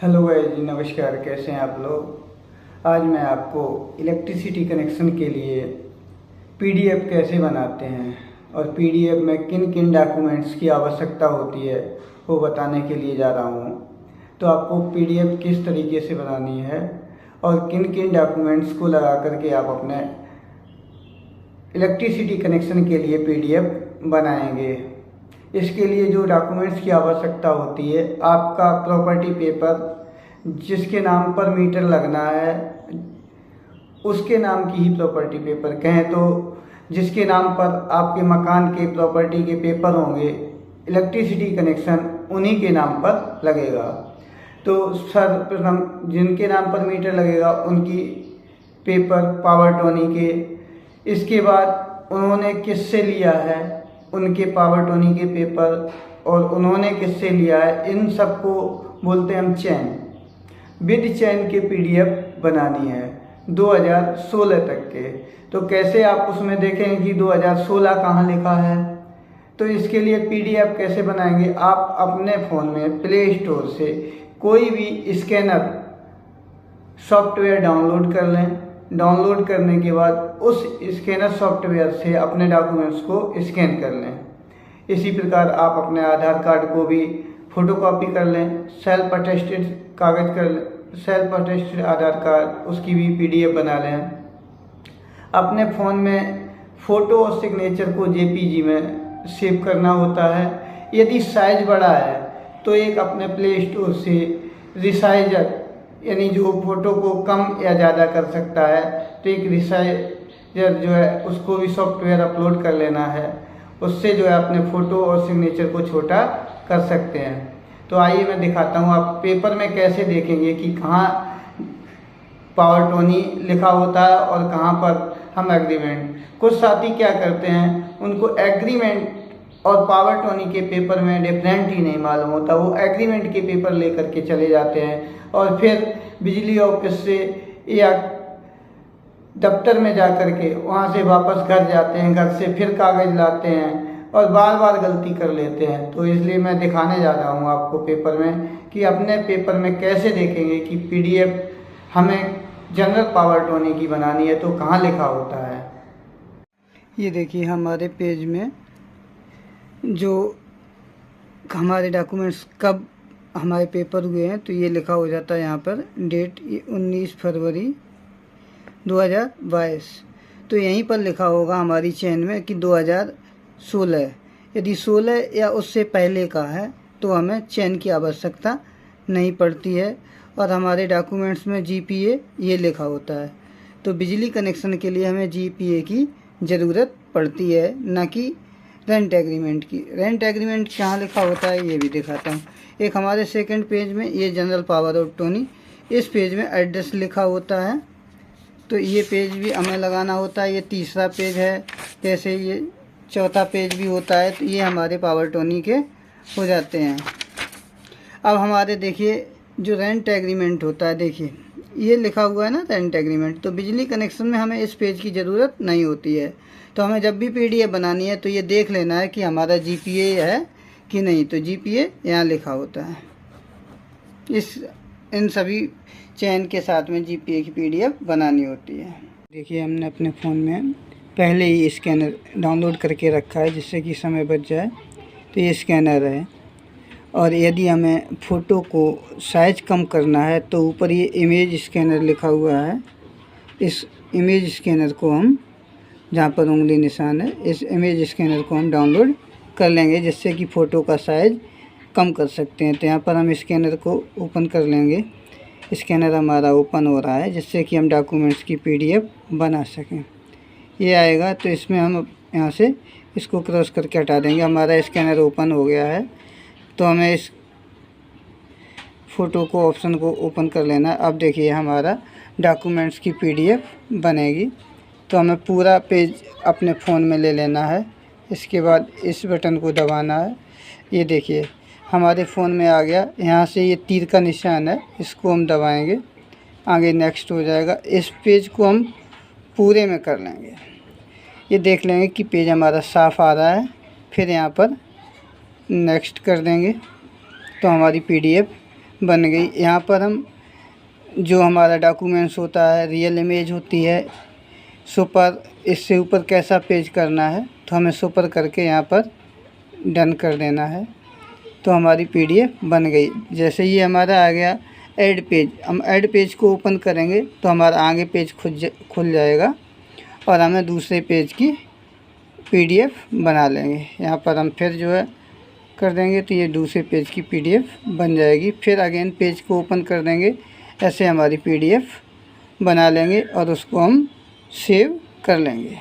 Hello guys जी, नमस्कार। कैसे हैं आप लोग। आज मैं आपको इलेक्ट्रिसिटी कनेक्शन के लिए पीडीएफ कैसे बनाते हैं और पीडीएफ में किन किन डॉक्यूमेंट्स की आवश्यकता होती है वो बताने के लिए जा रहा हूँ। तो आपको पीडीएफ किस तरीके से बनानी है और किन किन डॉक्यूमेंट्स को लगा करके आप अपने इलेक्ट्रिसिटी कनेक्शन के लिए पीडीएफ बनाएंगे। इसके लिए जो डॉक्यूमेंट्स की आवश्यकता होती है, आपका प्रॉपर्टी पेपर, जिसके नाम पर मीटर लगना है उसके नाम की ही प्रॉपर्टी पेपर, कहें तो जिसके नाम पर आपके मकान के प्रॉपर्टी के पेपर होंगे, इलेक्ट्रिसिटी कनेक्शन उन्हीं के नाम पर लगेगा। तो सर्वप्रथम जिनके नाम पर मीटर लगेगा उनकी पेपर पावर टोनी के, इसके बाद उन्होंने किससे लिया है उनके पावर टोनी के पेपर, और उन्होंने किससे लिया है, इन सबको बोलते हैं हम चैन। विद चैन के पीडीएफ बनानी है 2016 तक के। तो कैसे आप उसमें देखेंगे कि 2016 कहाँ लिखा है। तो इसके लिए पीडीएफ कैसे बनाएंगे, आप अपने फ़ोन में प्ले स्टोर से कोई भी स्कैनर सॉफ्टवेयर डाउनलोड कर लें। डाउनलोड करने के बाद उस स्कैनर सॉफ्टवेयर से अपने डॉक्यूमेंट्स को स्कैन कर लें। इसी प्रकार आप अपने आधार कार्ड को भी फोटोकॉपी कर लें, सेल्फ अटेस्टेड कागज़ कर लें, सेल्फ अटेस्टेड आधार कार्ड, उसकी भी पीडीएफ बना लें। अपने फ़ोन में फ़ोटो और सिग्नेचर को जेपीजी में सेव करना होता है। यदि साइज बड़ा है तो एक अपने प्ले स्टोर से रिसाइजर, यानी जो फ़ोटो को कम या ज़्यादा कर सकता है, तो एक रिसाइजर जो है उसको भी सॉफ्टवेयर अपलोड कर लेना है। उससे जो है अपने फ़ोटो और सिग्नेचर को छोटा कर सकते हैं। तो आइए मैं दिखाता हूँ आप पेपर में कैसे देखेंगे कि कहाँ पावर टोनी लिखा होता है और कहाँ पर हम एग्रीमेंट। कुछ साथी क्या करते हैं, उनको एग्रीमेंट और पावर टोनी के पेपर में डिफरेंट ही नहीं मालूम होता, वो एग्रीमेंट के पेपर लेकर के चले जाते हैं और फिर बिजली ऑफिस से या दफ्तर में जा कर के वहाँ से वापस घर जाते हैं, घर से फिर कागज़ लाते हैं और बार बार गलती कर लेते हैं। तो इसलिए मैं दिखाने जा रहा हूँ आपको पेपर में कि अपने पेपर में कैसे देखेंगे कि पीडीएफ हमें जनरल पावर टोनी की बनानी है तो कहाँ लिखा होता है। ये देखिए हमारे पेज में जो हमारे डॉक्यूमेंट्स कब हमारे पेपर हुए हैं तो ये लिखा हो जाता है यहाँ पर डेट 19 फरवरी 2022। तो यहीं पर लिखा होगा हमारी चेन में कि 2016। यदि 16 या उससे पहले का है तो हमें चेन की आवश्यकता नहीं पड़ती है और हमारे डॉक्यूमेंट्स में जीपीए ये लिखा होता है। तो बिजली कनेक्शन के लिए हमें जीपीए की ज़रूरत पड़ती है, न कि रेंट एग्रीमेंट की। रेंट एग्रीमेंट कहाँ लिखा होता है ये भी दिखाता हूँ। एक हमारे सेकंड पेज में ये जनरल पावर ऑफ टोनी, इस पेज में एड्रेस लिखा होता है, तो ये पेज भी हमें लगाना होता है। ये तीसरा पेज है, जैसे ये चौथा पेज भी होता है। तो ये हमारे पावर टोनी के हो जाते हैं। अब हमारे देखिए जो रेंट एग्रीमेंट होता है, देखिए ये लिखा हुआ है ना रेंट एग्रीमेंट। तो बिजली कनेक्शन में हमें इस पेज की ज़रूरत नहीं होती है। तो हमें जब भी पीडीएफ बनानी है तो ये देख लेना है कि हमारा जीपीए है कि नहीं। तो जीपीए यहाँ लिखा होता है। इन सभी चैन के साथ में जीपीए की पीडीएफ बनानी होती है। देखिए हमने अपने फ़ोन में पहले ही स्कैनर डाउनलोड करके रखा है जिससे कि समय बच जाए। तो ये स्कैनर है, और यदि हमें फ़ोटो को साइज कम करना है तो ऊपर ये इमेज स्कैनर लिखा हुआ है। इस इमेज स्कैनर को हम, जहाँ पर उंगली निशान है, इस इमेज स्कैनर को हम डाउनलोड कर लेंगे जिससे कि फ़ोटो का साइज़ कम कर सकते हैं। तो यहाँ पर हम स्कैनर को ओपन कर लेंगे। स्कैनर हमारा ओपन हो रहा है जिससे कि हम डॉक्यूमेंट्स की पीडीएफ बना सकें। ये आएगा तो इसमें हम यहाँ से इसको क्रॉस करके हटा देंगे। हमारा स्कैनर ओपन हो गया है। तो हमें इस फ़ोटो को, ऑप्शन को ओपन कर लेना है। अब देखिए हमारा डॉक्यूमेंट्स की पीडीएफ बनेगी। तो हमें पूरा पेज अपने फ़ोन में ले लेना है। इसके बाद इस बटन को दबाना है। ये देखिए हमारे फ़ोन में आ गया। यहाँ से ये तीर का निशान है, इसको हम दबाएंगे, आगे नेक्स्ट हो जाएगा। इस पेज को हम पूरे में कर लेंगे। ये देख लेंगे कि पेज हमारा साफ़ आ रहा है। फिर यहाँ पर नेक्स्ट कर देंगे तो हमारी पीडीएफ बन गई। यहाँ पर हम जो हमारा डॉक्यूमेंट्स होता है, रियल इमेज होती है, सुपर, इससे ऊपर कैसा पेज करना है तो हमें सुपर करके यहाँ पर डन कर देना है, तो हमारी PDF बन गई। जैसे ये हमारा आ गया ऐड पेज, हम ऐड पेज को ओपन करेंगे तो हमारा आगे पेज खुल जाएगा और हमें दूसरे पेज की PDF बना लेंगे। यहाँ पर हम फिर जो है कर देंगे तो ये दूसरे पेज की PDF बन जाएगी। फिर अगेन पेज को ओपन कर देंगे, ऐसे हमारी PDF बना लेंगे और उसको हम सेव कर लेंगे।